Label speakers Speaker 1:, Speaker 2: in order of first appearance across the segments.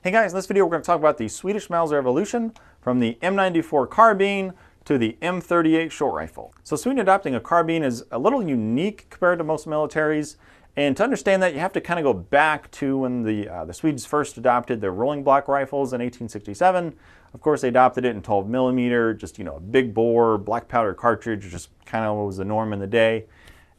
Speaker 1: Hey guys, in this video we're going to talk about the Swedish Mauser evolution from the M94 carbine to the M38 short rifle. So Sweden adopting a carbine is a little unique compared to most militaries, and to understand that you have to kind of go back to when the Swedes first adopted their rolling block rifles in 1867. Of course they adopted it in 12 millimeter, just a big bore, black powder cartridge, just kind of what was the norm in the day.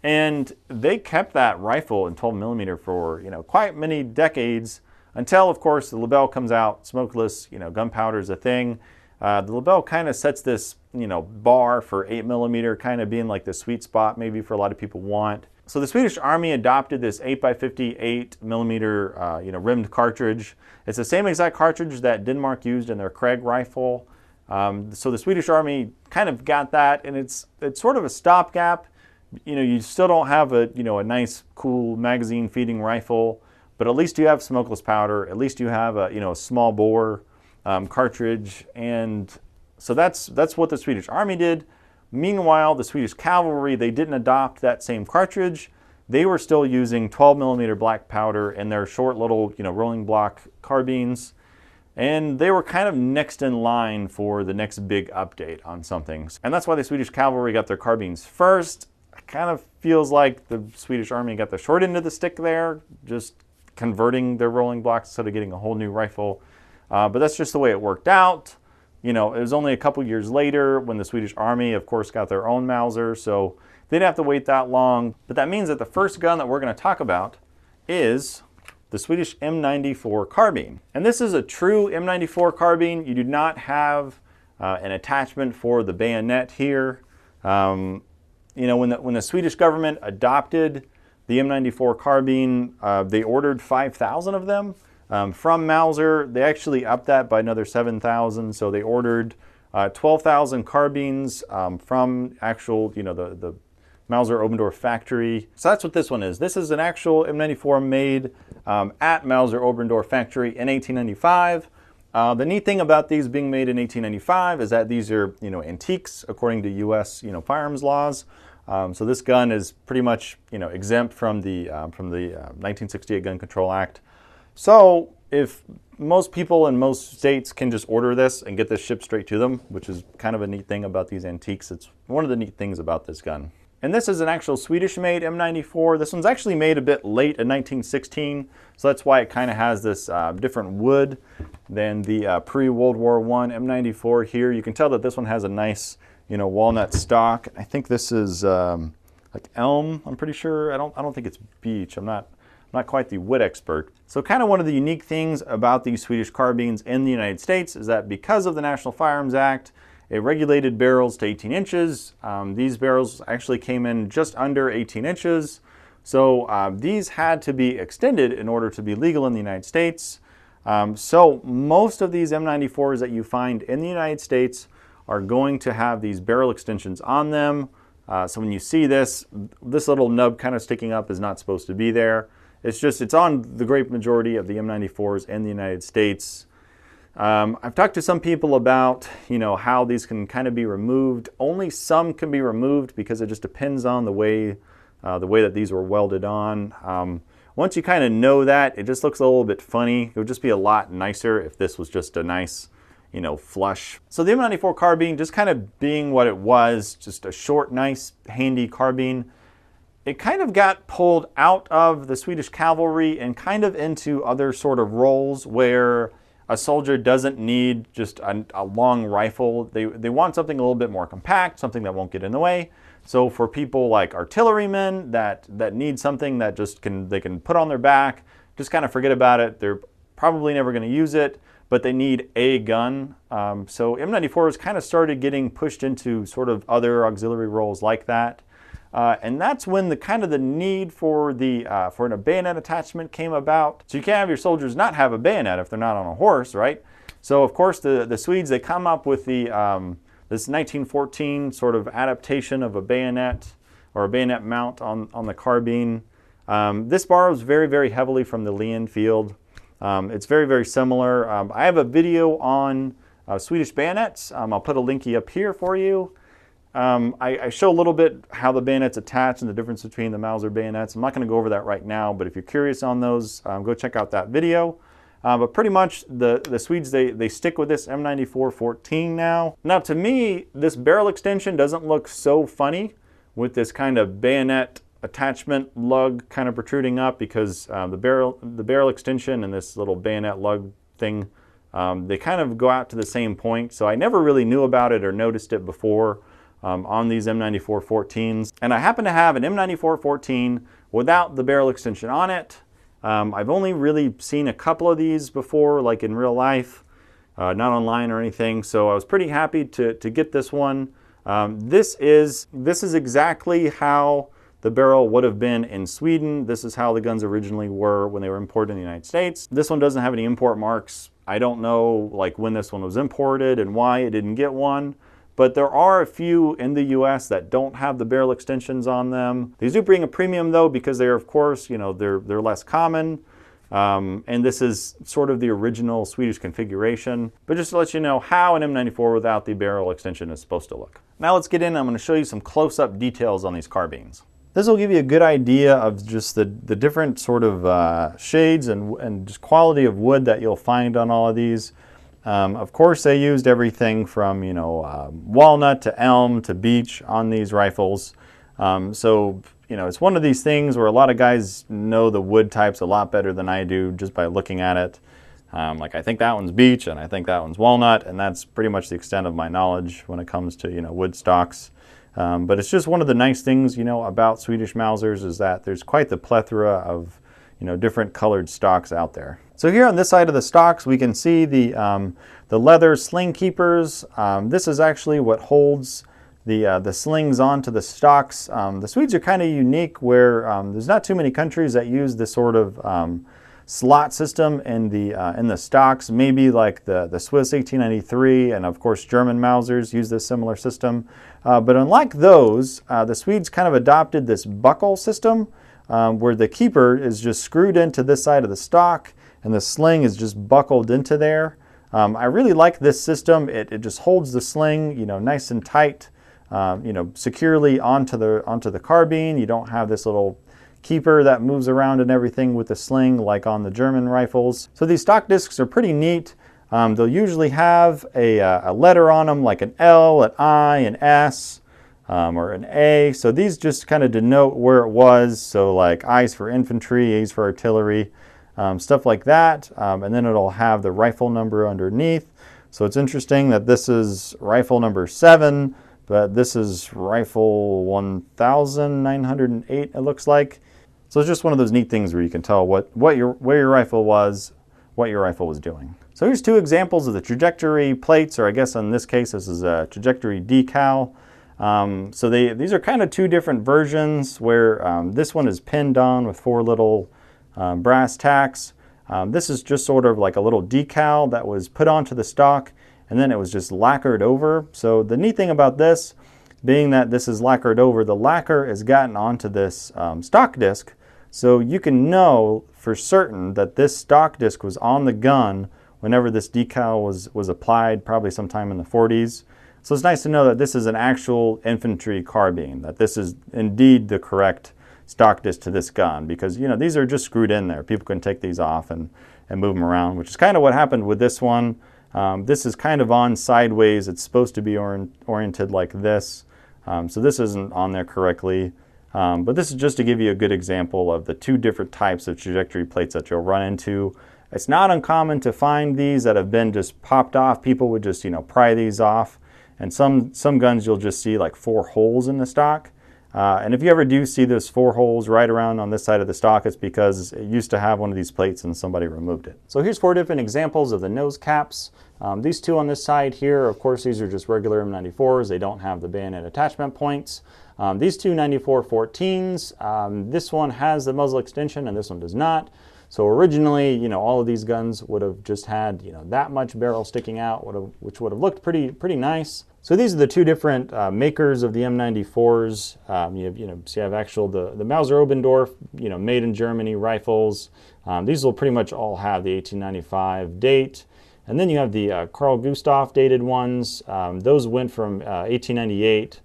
Speaker 1: And they kept that rifle in 12 millimeter for quite many decades, until, of course, the Lebel comes out, smokeless, gunpowder is a thing. The Lebel kind of sets this, bar for 8 millimeter, kind of being like the sweet spot maybe for a lot of people want. So the Swedish Army adopted this 8x50 8 millimeter, rimmed cartridge. It's the same exact cartridge that Denmark used in their Krag rifle. So the Swedish Army kind of got that, and it's sort of a stopgap. You still don't have a nice, cool magazine feeding rifle. But at least you have smokeless powder. At least you have a small bore cartridge, and so that's what the Swedish Army did. Meanwhile, the Swedish cavalry, they didn't adopt that same cartridge. They were still using 12 millimeter black powder in their short little rolling block carbines, and they were kind of next in line for the next big update on something. And that's why the Swedish cavalry got their carbines first. It kind of feels like the Swedish Army got the short end of the stick there, just converting their rolling blocks instead of getting a whole new rifle. But that's just the way it worked out. It was only a couple years later when the Swedish Army, of course, got their own Mauser, so they didn't have to wait that long. But that means that the first gun that we're going to talk about is the Swedish M94 carbine. And this is a true M94 carbine. You do not have an attachment for the bayonet here. When the Swedish government adopted the M94 carbine, they ordered 5,000 of them from Mauser. They actually upped that by another 7,000, so they ordered 12,000 carbines from actual, the Mauser Oberndorf factory. So that's what this one is. This is an actual M94 made at Mauser Oberndorf factory in 1895. The neat thing about these being made in 1895 is that these are, antiques according to U.S. firearms laws. So this gun is pretty much, exempt from the 1968 Gun Control Act. So if most people in most states can just order this and get this shipped straight to them, which is kind of a neat thing about these antiques, it's one of the neat things about this gun. And this is an actual Swedish-made M94. This one's actually made a bit late in 1916, so that's why it kind of has this different wood than the pre-World War I M94 here. You can tell that this one has a nice walnut stock. I think this is like elm, I'm pretty sure. I don't think it's beech. I'm not quite the wood expert. So kind of one of the unique things about these Swedish carbines in the United States is that because of the National Firearms Act, it regulated barrels to 18 inches. These barrels actually came in just under 18 inches. So these had to be extended in order to be legal in the United States. So most of these M94s that you find in the United States are going to have these barrel extensions on them. So when you see this little nub kind of sticking up is not supposed to be there. It's on the great majority of the M94s in the United States. I've talked to some people about, how these can kind of be removed. Only some can be removed because it just depends on the way that these were welded on. Once you kind of know that, it just looks a little bit funny. It would just be a lot nicer if this was just a nice flush. So the M94 carbine, just kind of being what it was, just a short, nice, handy carbine, it kind of got pulled out of the Swedish cavalry and kind of into other sort of roles where a soldier doesn't need just a long rifle. They want something a little bit more compact, something that won't get in the way. So for people like artillerymen that need something that they can put on their back, just kind of forget about it. They're probably never going to use it, but they need a gun. So M94s kind of started getting pushed into sort of other auxiliary roles like that. And that's when the need for a bayonet attachment came about. So you can't have your soldiers not have a bayonet if they're not on a horse, right? So of course the Swedes, they come up with this 1914 sort of adaptation of a bayonet or a bayonet mount on the carbine. This borrows very, very heavily from the Lee Enfield. It's very, very similar. I have a video on Swedish bayonets. I'll put a linky up here for you. I show a little bit how the bayonets attach and the difference between the Mauser bayonets. I'm not going to go over that right now, but if you're curious on those, go check out that video. But pretty much the Swedes, they stick with this M94-14 now. Now to me, this barrel extension doesn't look so funny with this kind of bayonet attachment lug kind of protruding up, because the barrel extension and this little bayonet lug thing, they kind of go out to the same point. So I never really knew about it or noticed it before on these M94-14s. And I happen to have an M94-14 without the barrel extension on it. I've only really seen a couple of these before, like in real life, not online or anything. So I was pretty happy to get this one. This is exactly how the barrel would have been in Sweden. This is how the guns originally were when they were imported in the United States. This one doesn't have any import marks. I don't know like when this one was imported and why it didn't get one. But there are a few in the US that don't have the barrel extensions on them. These do bring a premium though, because they're, of course, you know, they're less common. And this is sort of the original Swedish configuration. But just to let you know how an M94 without the barrel extension is supposed to look. Now let's get in. I'm going to show you some close-up details on these carbines. This will give you a good idea of just the different sort of shades and just quality of wood that you'll find on all of these. Of course, they used everything from, you know, walnut to elm to beech on these rifles. So, you know, it's one of these things where a lot of guys know the wood types a lot better than I do just by looking at it. Like I think that one's beech and I think that one's walnut, and that's pretty much the extent of my knowledge when it comes to, you know, wood stocks. But it's just one of the nice things, you know, about Swedish Mausers is that there's quite the plethora of, you know, different colored stocks out there. So here on this side of the stocks, we can see the leather sling keepers. This is actually what holds the slings onto the stocks. The Swedes are kind of unique where there's not too many countries that use this sort of slot system in the stocks. Maybe like the Swiss 1893 and of course German Mausers use this similar system. But unlike those, the Swedes kind of adopted this buckle system where the keeper is just screwed into this side of the stock and the sling is just buckled into there. I really like this system. It just holds the sling, you know, nice and tight, you know, securely onto the carbine. You don't have this little keeper that moves around and everything with the sling like on the German rifles. So these stock discs are pretty neat. They'll usually have a letter on them like an L, an I, an S, or an A. So these just kind of denote where it was. So like I's for infantry, A's for artillery, stuff like that. And then it'll have the rifle number underneath. So it's interesting that this is rifle number 7, but this is rifle 1908, it looks like. So it's just one of those neat things where you can tell where your rifle was, what your rifle was doing. So here's two examples of the trajectory plates, or I guess in this case this is a trajectory decal. So these are kind of two different versions where this one is pinned on with 4 little brass tacks. This is just sort of like a little decal that was put onto the stock and then it was just lacquered over. So the neat thing about this, being that this is lacquered over, the lacquer has gotten onto this stock disc. So you can know for certain that this stock disc was on the gun whenever this decal was applied, probably sometime in the 40s. So it's nice to know that this is an actual infantry carbine, that this is indeed the correct stock disc to this gun, because, you know, these are just screwed in there. People can take these off and move them around, which is kind of what happened with this one. This is kind of on sideways. It's supposed to be oriented like this. So this isn't on there correctly. But this is just to give you a good example of the two different types of trajectory plates that you'll run into. It's not uncommon to find these that have been just popped off. People would just, you know, pry these off. And some guns you'll just see like 4 holes in the stock. And if you ever do see those 4 holes right around on this side of the stock, it's because it used to have one of these plates and somebody removed it. So here's 4 different examples of the nose caps. These 2 on this side here, of course, these are just regular M94s. They don't have the bayonet attachment points. These 2 94-14s, this one has the muzzle extension and this one does not. So originally, you know, all of these guns would have just had, you know, that much barrel sticking out, which would have looked pretty nice. So these are the 2 different makers of the M94s. So you have actual the Mauser Obendorf, you know, made in Germany rifles. These will pretty much all have the 1895 date. And then you have the Carl Gustaf dated ones. Those went from 1898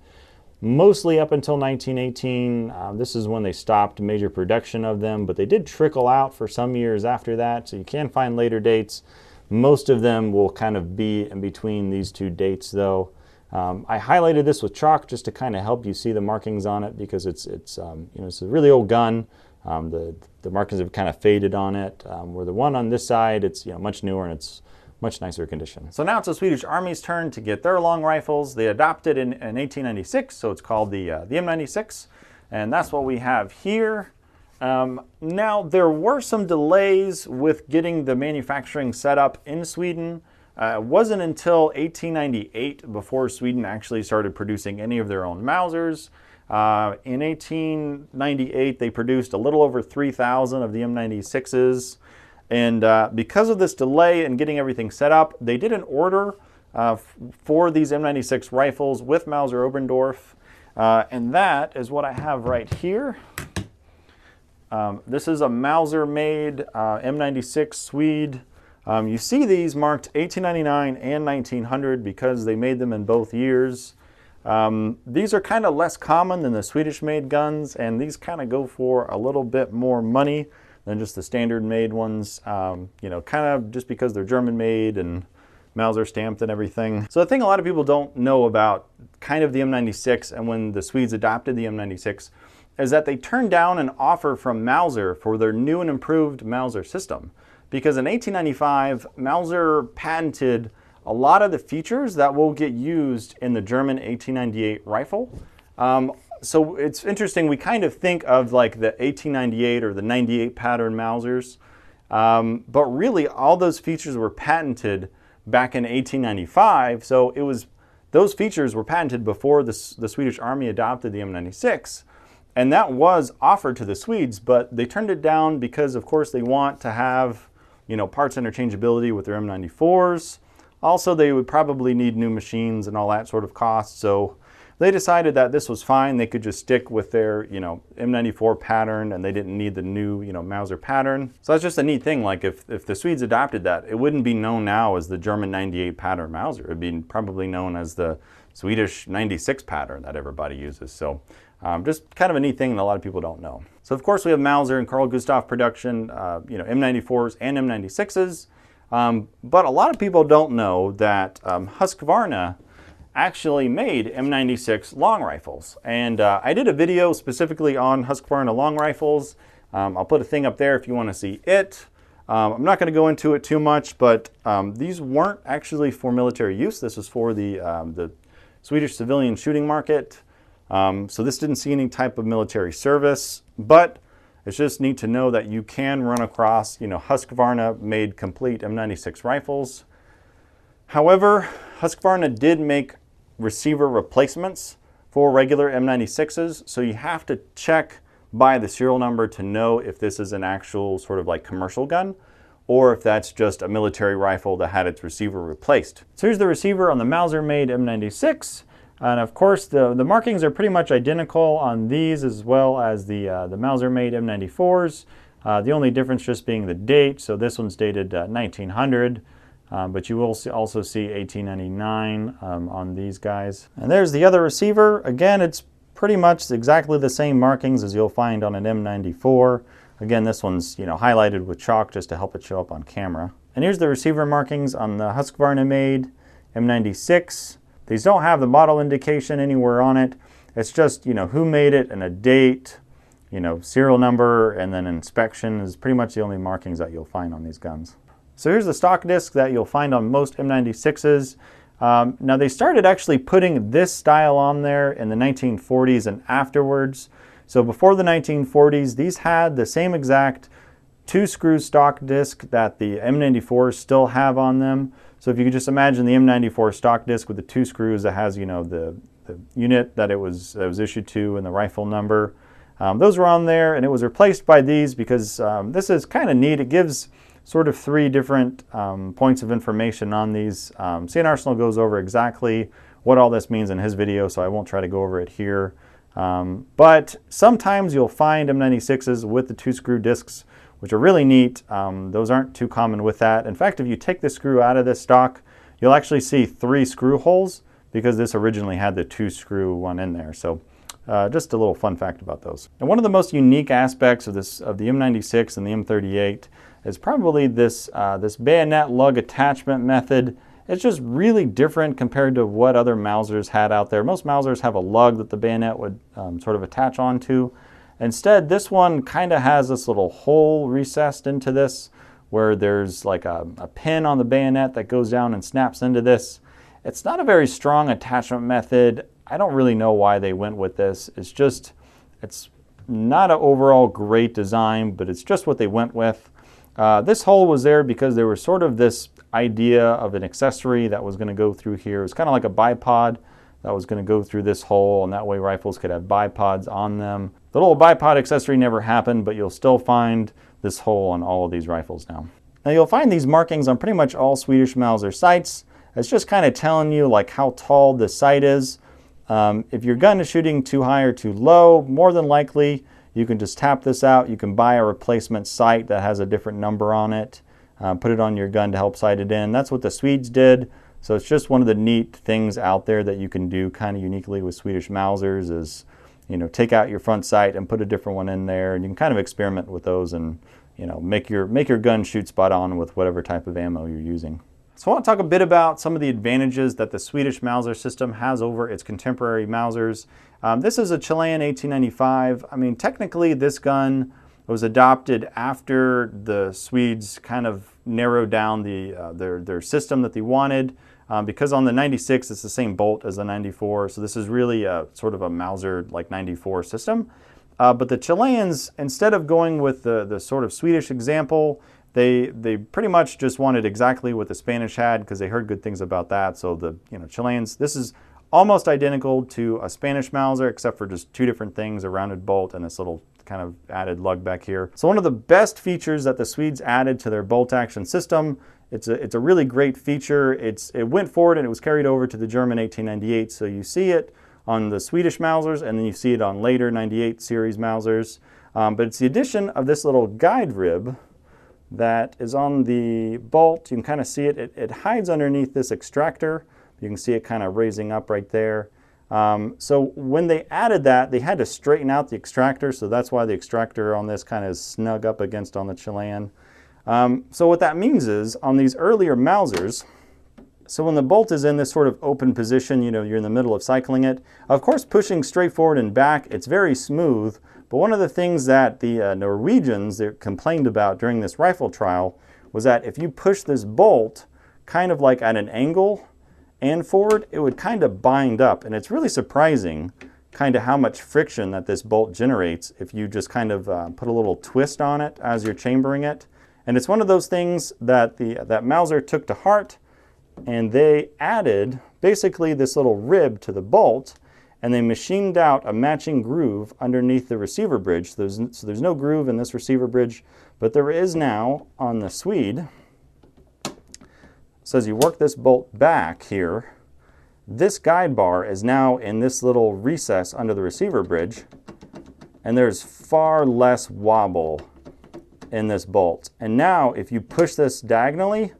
Speaker 1: mostly up until 1918. This is when they stopped major production of them, but they did trickle out for some years after that, so you can find later dates. Most of them will kind of be in between these two dates, though. I highlighted this with chalk just to kind of help you see the markings on it, because it's a really old gun. The markings have kind of faded on it. Where the one on this side, it's much newer and it's much nicer condition. So now it's the Swedish Army's turn to get their long rifles. They adopted in 1896, so it's called the M96, and that's what we have here. Now, there were some delays with getting the manufacturing set up in Sweden. It wasn't until 1898 before Sweden actually started producing any of their own Mausers. In 1898, they produced a little over 3,000 of the M96s. And because of this delay in getting everything set up, they did an order for these M96 rifles with Mauser Oberndorf. And that is what I have right here. This is a Mauser-made M96 Swede. You see these marked 1899 and 1900 because they made them in both years. These are kind of less common than the Swedish-made guns, and these kind of go for a little bit more money than just the standard-made ones, kind of just because they're German-made and Mauser stamped and everything. So the thing a lot of people don't know about kind of the M96 and when the Swedes adopted the M96 is that they turned down an offer from Mauser for their new and improved Mauser system. Because in 1895, Mauser patented a lot of the features that will get used in the German 1898 rifle. So it's interesting, we kind of think of like the 1898 or the 98 pattern Mausers, but really all those features were patented back in 1895. So those features were patented before the Swedish Army adopted the M96. And that was offered to the Swedes, but they turned it down because, of course, they want to have parts interchangeability with their M94s. Also, they would probably need new machines and all that sort of cost. So they decided that this was fine. They could just stick with their, M94 pattern, and they didn't need the new, Mauser pattern. So that's just a neat thing. Like if the Swedes adopted that, it wouldn't be known now as the German 98 pattern Mauser. It'd be probably known as the Swedish 96 pattern that everybody uses. So just kind of a neat thing that a lot of people don't know. So of course we have Mauser and Carl Gustaf production, M94s and M96s. But a lot of people don't know that Husqvarna actually made M96 long rifles. And I did a video specifically on Husqvarna long rifles. I'll put a thing up there if you want to see it. I'm not going to go into it too much, but these weren't actually for military use. This was for the Swedish civilian shooting market. So this didn't see any type of military service, but it's just neat to know that you can run across, Husqvarna made complete M96 rifles. However, Husqvarna did make receiver replacements for regular M96s, so you have to check by the serial number to know if this is an actual sort of like commercial gun or if that's just a military rifle that had its receiver replaced. So here's the receiver on the Mauser-made M96. And of course, the markings are pretty much identical on these as well as the Mauser-made M94s. The only difference just being the date. So this one's dated 1900, but you will also see 1899 on these guys. And there's the other receiver. Again, it's pretty much exactly the same markings as you'll find on an M94. Again, this one's highlighted with chalk just to help it show up on camera. And here's the receiver markings on the Husqvarna-made M96. These don't have the model indication anywhere on it. It's just, who made it and a date, serial number, and then inspection is pretty much the only markings that you'll find on these guns. So here's the stock disc that you'll find on most M96s. Now they started actually putting this style on there in the 1940s and afterwards. So before the 1940s, these had the same exact 2-screw stock disc that the M94s still have on them. So if you could just imagine the M94 stock disc with the 2 screws that has, the unit that it was issued to and the rifle number. Those were on there, and it was replaced by these because this is kind of neat. It gives sort of 3 different points of information on these. CN Arsenal goes over exactly what all this means in his video, so I won't try to go over it here. But sometimes you'll find M96s with the 2-screw discs, which are really neat. Those aren't too common with that. In fact, if you take the screw out of this stock, you'll actually see 3 screw holes because this originally had the 2-screw one in there. So just a little fun fact about those. And one of the most unique aspects of the M96 and the M38 is probably this bayonet lug attachment method. It's just really different compared to what other Mausers had out there. Most Mausers have a lug that the bayonet would sort of attach onto. Instead, this one kind of has this little hole recessed into this, where there's like a pin on the bayonet that goes down and snaps into this. It's not a very strong attachment method. I don't really know why they went with this. It's not an overall great design, but it's just what they went with. This hole was there because there was sort of this idea of an accessory that was going to go through here. It was kind of like a bipod that was going to go through this hole, and that way rifles could have bipods on them. The little bipod accessory never happened, but you'll still find this hole on all of these rifles now. Now you'll find these markings on pretty much all Swedish Mauser sights. It's just kind of telling you like how tall the sight is. If your gun is shooting too high or too low, more than likely you can just tap this out. You can buy a replacement sight that has a different number on it, put it on your gun to help sight it in. That's what the Swedes did. So it's just one of the neat things out there that you can do kind of uniquely with Swedish Mausers is, you know, take out your front sight and put a different one in there, and you can kind of experiment with those and, you know, make your gun shoot spot on with whatever type of ammo you're using. So I want to talk a bit about some of the advantages that the Swedish Mauser system has over its contemporary Mausers. This is a Chilean 1895. I mean, technically this gun was adopted after the Swedes kind of narrowed down their system that they wanted. Because on the 96 it's the same bolt as the 94, so this is really sort of a Mauser like 94 system. But the Chileans, instead of going with the sort of Swedish example, they pretty much just wanted exactly what the Spanish had because they heard good things about that. So the Chileans, this is almost identical to a Spanish Mauser except for just two different things, a rounded bolt and this little kind of added lug back here. So one of the best features that the Swedes added to their bolt action system, it's a really great feature. It went forward and it was carried over to the German 1898. So you see it on the Swedish Mausers and then you see it on later 98 series Mausers. But it's the addition of this little guide rib that is on the bolt. You can kind of see it. It hides underneath this extractor. You can see it kind of raising up right there. So when they added that, they had to straighten out the extractor. So that's why the extractor on this kind of is snug up against on the Chilean. So what that means is on these earlier Mausers, so when the bolt is in this sort of open position, you're in the middle of cycling it. Of course, pushing straight forward and back, it's very smooth. But one of the things that the Norwegians complained about during this rifle trial was that if you push this bolt kind of like at an angle and forward, it would kind of bind up. And it's really surprising kind of how much friction that this bolt generates if you just kind of put a little twist on it as you're chambering it. And it's one of those things that that Mauser took to heart, and they added basically this little rib to the bolt, and they machined out a matching groove underneath the receiver bridge. So there's no groove in this receiver bridge, but there is now on the Swede. So as you work this bolt back here, this guide bar is now in this little recess under the receiver bridge, and there's far less wobble in this bolt. And now if you push this diagonally,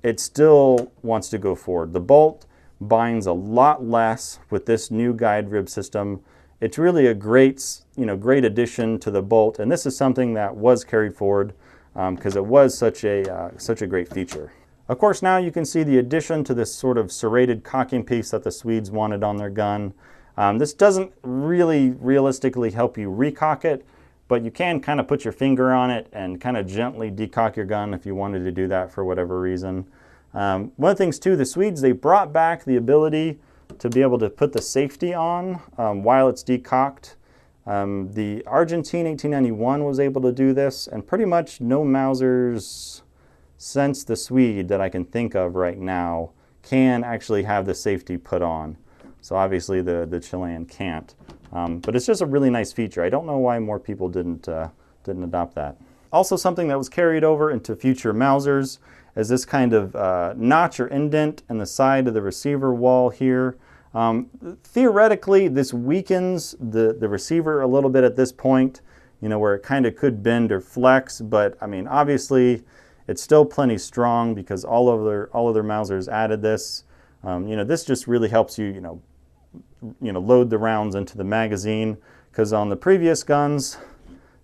Speaker 1: it still wants to go forward. The bolt binds a lot less with this new guide rib system. It's really a great addition to the bolt, and this is something that was carried forward because it was such a great feature. Of course, now you can see the addition to this sort of serrated cocking piece that the Swedes wanted on their gun. This doesn't really realistically help you recock it, but you can kind of put your finger on it and kind of gently decock your gun if you wanted to do that for whatever reason. One of the things too, the Swedes, they brought back the ability to be able to put the safety on while it's decocked. The Argentine 1891 was able to do this, and pretty much no Mausers since the Swede that I can think of right now can actually have the safety put on. So obviously the Chilean can't. But it's just a really nice feature. I don't know why more people didn't adopt that. Also, something that was carried over into future Mausers is this kind of notch or indent in the side of the receiver wall here. Theoretically, this weakens the receiver a little bit at this point, where it kind of could bend or flex. But I mean, obviously, it's still plenty strong because all other Mausers added this. This just really helps you, load the rounds into the magazine, because on the previous guns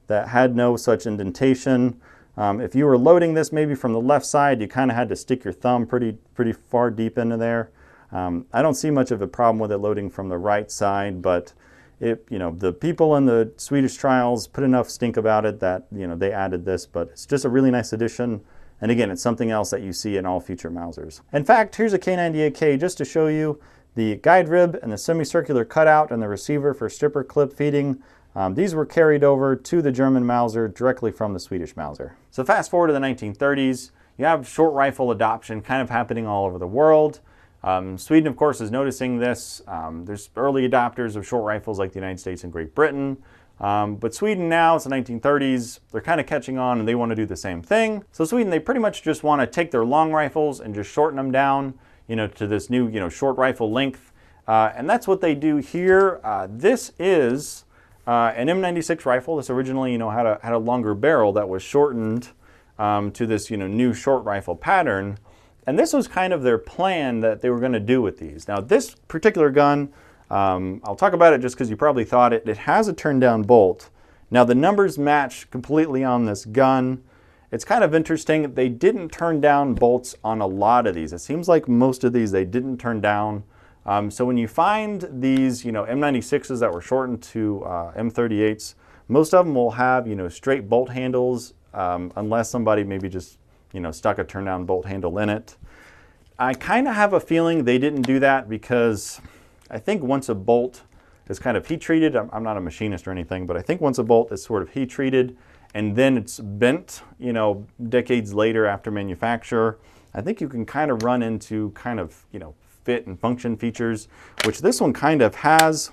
Speaker 1: that had no such indentation, if you were loading this maybe from the left side, you kind of had to stick your thumb pretty far deep into there. I don't see much of a problem with it loading from the right side, but the people in the Swedish trials put enough stink about it that they added this, but it's just a really nice addition. And again, it's something else that you see in all future Mausers. In fact, here's a K98K just to show you the guide rib and the semicircular cutout and the receiver for stripper clip feeding. These were carried over to the German Mauser directly from the Swedish Mauser. So fast forward to the 1930s, you have short rifle adoption kind of happening all over the world. Sweden, of course, is noticing this. There's early adopters of short rifles like the United States and Great Britain. But Sweden now, it's the 1930s, they're kind of catching on and they want to do the same thing. So Sweden, they pretty much just want to take their long rifles and just shorten them down, to this new, short rifle length. And that's what they do here. This is an M96 rifle. This originally, had a longer barrel that was shortened to this, new short rifle pattern. And this was kind of their plan that they were going to do with these. Now, this particular gun, I'll talk about it just because you probably thought it. It has a turn down bolt. Now, the numbers match completely on this gun. It's kind of interesting. They didn't turn down bolts on a lot of these. It seems like most of these they didn't turn down. So when you find these, M96s that were shortened to M38s, most of them will have, straight bolt handles, unless somebody maybe just, stuck a turn down bolt handle in it. I kind of have a feeling they didn't do that because I think once a bolt is kind of heat treated, I'm not a machinist or anything, but I think once a bolt is sort of heat treated and then it's bent, decades later after manufacture, I think you can kind of run into kind of, fit and function features, which this one kind of has.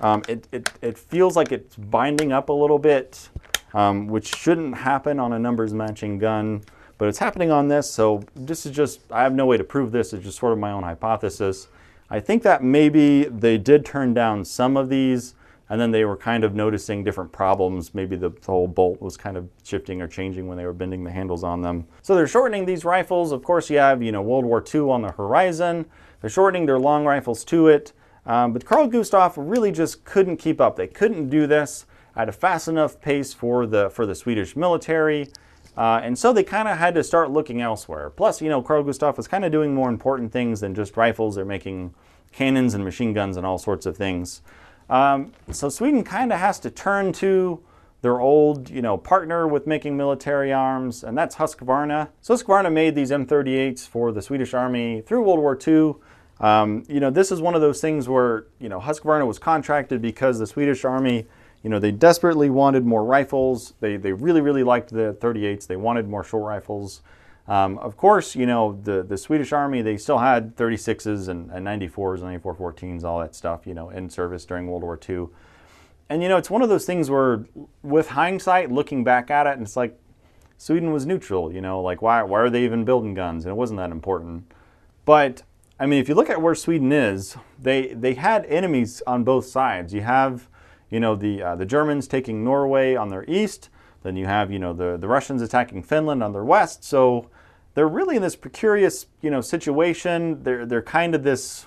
Speaker 1: It feels like it's binding up a little bit, which shouldn't happen on a numbers matching gun, but it's happening on this. So this is just, I have no way to prove this. It's just sort of my own hypothesis. I think that maybe they did turn down some of these and then they were kind of noticing different problems. Maybe the whole bolt was kind of shifting or changing when they were bending the handles on them. So they're shortening these rifles. Of course, you have, World War II on the horizon. They're shortening their long rifles to it. But Carl Gustaf really just couldn't keep up. They couldn't do this at a fast enough pace for the Swedish military. And so they kind of had to start looking elsewhere. Plus, Carl Gustaf was kind of doing more important things than just rifles. They're making cannons and machine guns and all sorts of things. So Sweden kind of has to turn to their old, partner with making military arms, and that's Husqvarna. So Husqvarna made these M38s for the Swedish Army through World War II. This is one of those things where, Husqvarna was contracted because the Swedish Army, they desperately wanted more rifles. They really, really liked the 38s. They wanted more short rifles. Of course, the Swedish Army, they still had 36s and 94s, 94-14s, all that stuff, in service during World War II. And, it's one of those things where, with hindsight, looking back at it, and it's like, Sweden was neutral, like, why are they even building guns? And it wasn't that important. But, I mean, if you look at where Sweden is, they had enemies on both sides. You have, the Germans taking Norway on their east. Then you have, the Russians attacking Finland on their west. So they're really in this precarious, situation. They're kind of this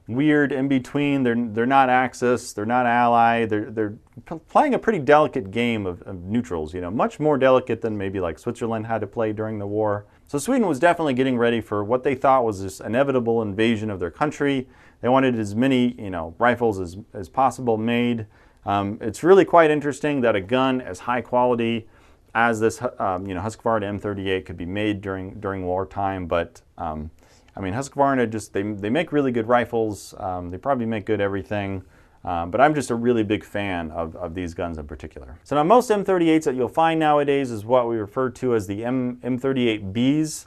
Speaker 1: weird in between. They're not Axis. They're not ally. They're playing a pretty delicate game of neutrals. Much more delicate than maybe like Switzerland had to play during the war. So Sweden was definitely getting ready for what they thought was this inevitable invasion of their country. They wanted as many, rifles as possible made. It's really quite interesting that a gun as high quality as this, Husqvarna M38 could be made during wartime. But Husqvarna they make really good rifles. They probably make good everything. But I'm just a really big fan of these guns in particular. So now most M38s that you'll find nowadays is what we refer to as the M38Bs.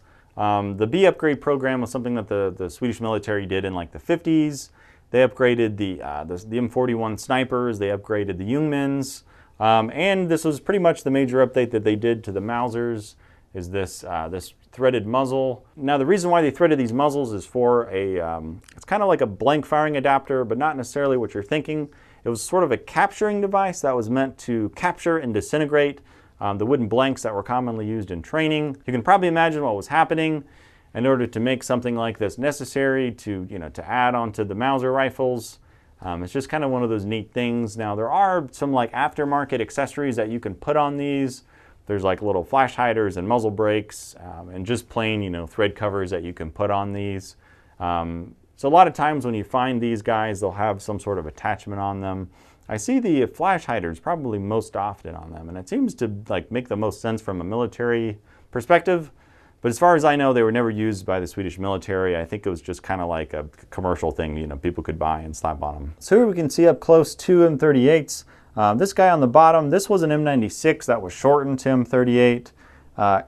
Speaker 1: The B upgrade program was something that the Swedish military did in like the 50s. They upgraded the M41 snipers, they upgraded the Jungmans, and this was pretty much the major update that they did to the Mausers, is this threaded muzzle. Now the reason why they threaded these muzzles is for it's kind of like a blank firing adapter, but not necessarily what you're thinking. It was sort of a capturing device that was meant to capture and disintegrate the wooden blanks that were commonly used in training. You can probably imagine what was happening. in order to make something like this necessary to, to add onto the Mauser rifles. It's just kind of one of those neat things. Now there are some like aftermarket accessories that you can put on these. There's like little flash hiders and muzzle brakes, and just plain, thread covers that you can put on these. So a lot of times when you find these guys, they'll have some sort of attachment on them. I see the flash hiders probably most often on them, and it seems to like make the most sense from a military perspective. But as far as I know, they were never used by the Swedish military. I think it was just kind of like a commercial thing, people could buy and slap on them. So here we can see up close two M38s. This guy on the bottom, this was an M96 that was shortened to M38.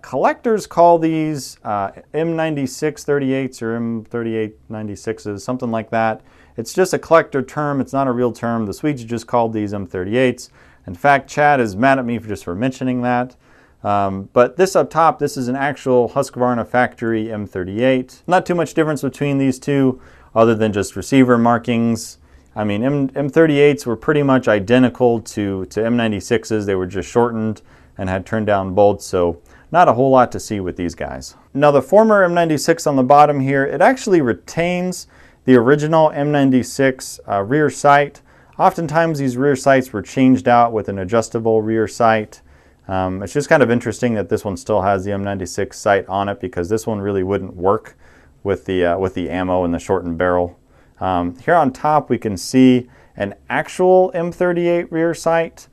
Speaker 1: Collectors call these M96 38s or M38 96s, something like that. It's just a collector term. It's not a real term. The Swedes just called these M38s. In fact, Chad is mad at me for mentioning that. But this up top, this is an actual Husqvarna factory M38. Not too much difference between these two other than just receiver markings. I mean, M38s were pretty much identical to M96s. They were just shortened and had turned down bolts, so not a whole lot to see with these guys. Now the former M96 on the bottom here, it actually retains the original M96 rear sight. Oftentimes these rear sights were changed out with an adjustable rear sight. It's just kind of interesting that this one still has the M96 sight on it, because this one really wouldn't work with the ammo and the shortened barrel. Here on top we can see an actual M38 rear sight.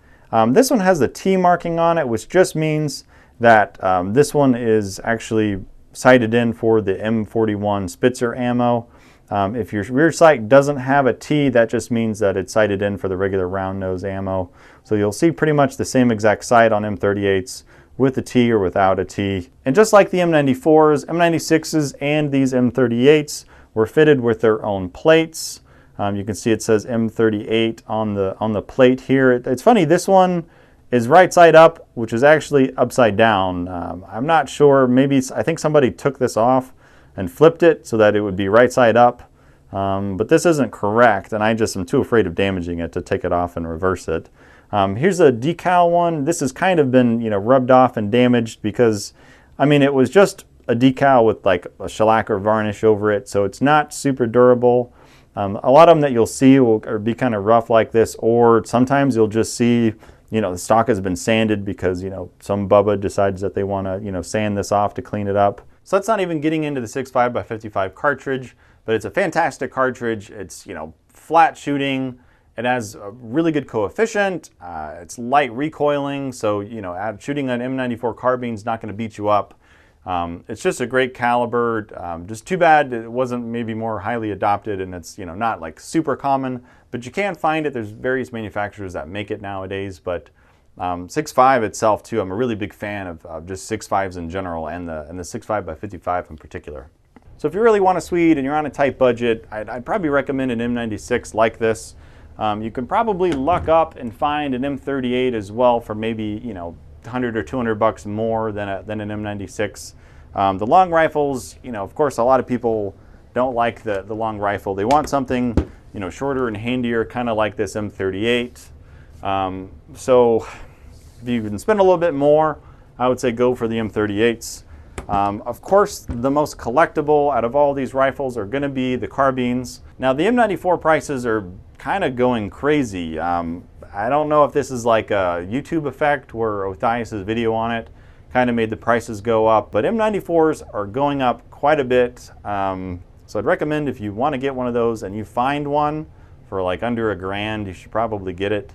Speaker 1: This one has the T marking on it, which just means that this one is actually sighted in for the M41 Spitzer ammo. If your rear sight doesn't have a T, that just means that it's sighted in for the regular round nose ammo. So you'll see pretty much the same exact sight on M38s with a T or without a T. And just like the M94s, M96s and these M38s were fitted with their own plates. You can see it says M38 on the plate here. It's funny, this one is right side up, which is actually upside down. I'm not sure, I think somebody took this off and flipped it so that it would be right side up. But this isn't correct, and I just am too afraid of damaging it to take it off and reverse it. Here's a decal one. This has kind of been, rubbed off and damaged because, it was just a decal with like a shellac or varnish over it, so it's not super durable. A lot of them that you'll see will be kind of rough like this, or sometimes you'll just see, the stock has been sanded because, some bubba decides that they want to, sand this off to clean it up. So that's not even getting into the 6.5x55 cartridge, but it's a fantastic cartridge. It's, flat shooting. It has a really good coefficient. It's light recoiling, so, shooting an M94 carbine is not going to beat you up. It's just a great caliber. Just too bad it wasn't maybe more highly adopted, and it's not like super common, but you can find it. There's various manufacturers that make it nowadays, but 6.5 itself too, I'm a really big fan of just 6.5s in general, and the 6.5x55 in particular. So if you really want a Swede and you're on a tight budget, I'd probably recommend an M96 like this. You can probably luck up and find an M38 as well for maybe 100 or 200 bucks more than an M96. The long rifles, of course, a lot of people don't like the long rifle. They want something, shorter and handier, kind of like this M38. So if you can spend a little bit more, I would say go for the M38s. Of course, the most collectible out of all these rifles are going to be the carbines. Now, the M94 prices are kind of going crazy. I don't know if this is like a YouTube effect where Othnius's video on it kind of made the prices go up, but M94s are going up quite a bit. So I'd recommend if you want to get one of those and you find one for like under $1,000, you should probably get it.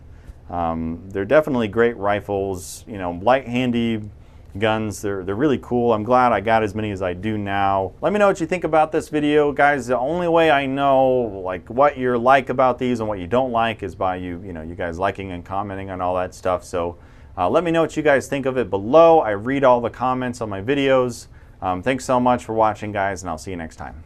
Speaker 1: They're definitely great rifles, light, handy guns. They're really cool. I'm glad I got as many as I do now. Let me know what you think about this video, guys. The only way I know like what you like about these and what you don't like is by you guys liking and commenting on all that stuff. So let me know what you guys think of it below. I read all the comments on my videos. Thanks so much for watching, guys, and I'll see you next time.